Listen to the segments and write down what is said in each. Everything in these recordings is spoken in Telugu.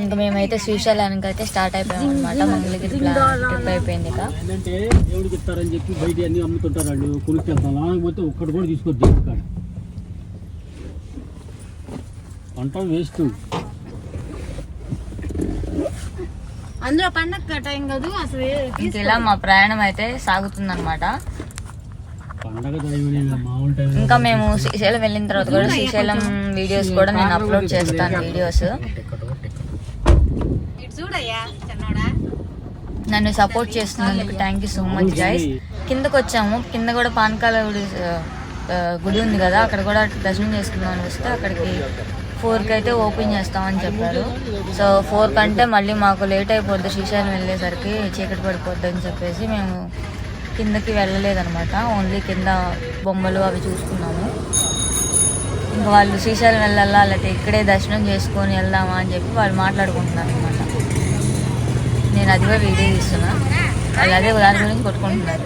ఇంకా మేమైతే శ్రీశైలానికి అయితే స్టార్ట్ అయిపోయాం అనమాట. మంగళగిరి ట్రిప్ అయిపోయింది ఇక. ఏంటంటే దేవుడికి ఇస్తారని చెప్పి బయట అన్ని అమ్ముతుంటారు వాళ్ళు, కొనుక్కెళ్తాం. లేకపోతే ఒక్కటి కూడా తీసుకోవద్దు దేవుడి కాడ. పంట వేస్ట్. అందులో పండగ టైం కాదు అసలు. ఇంక ఇలా మా ప్రయాణం అయితే సాగుతుందన్నమాట. పండగ టైం మామూలు టైం. ఇంకా మేము శ్రీశైలం వెళ్ళిన తర్వాత కూడా శ్రీశైలం వీడియోస్ కూడా నేను అప్లోడ్ చేస్తాను. వీడియోస్ చూడయ్యా చిన్నోడా. నన్ను సపోర్ట్ చేస్తున్నందుకు thank you so much guys. కిందకు వచ్చాము. కింద కూడా పానకాల గుడి ఉంది కదా, అక్కడ కూడా దర్శనం చేసుకుందామని వస్తే అక్కడికి 4కి అయితే ఓపెన్ చేస్తామని చెప్పారు. సో 4 కంటే మళ్ళీ మాకు లేట్ అయిపోద్ది, శ్రీశైలం వెళ్ళేసరికి చీకటి పడిపోద్ది అని చెప్పేసి మేము కిందకి వెళ్ళలేదన్నమాట. ఓన్లీ కింద బొమ్మలు అవి చూసుకున్నాము. ఇంకా వాళ్ళు శ్రీశైలం వెళ్ళాలా లేకపోతే ఇక్కడే దర్శనం చేసుకొని వెళ్దామా అని చెప్పి వాళ్ళు మాట్లాడుకుంటున్నారు అనమాట. నేను అది కూడా వీడియో తీస్తున్నా. వాళ్ళు అదే దాని గురించి కొట్టుకుంటున్నారు.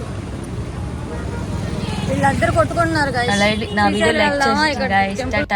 వీళ్ళందరూ కొట్టుకుంటున్నారు నా వీడియో లైక్ చేసి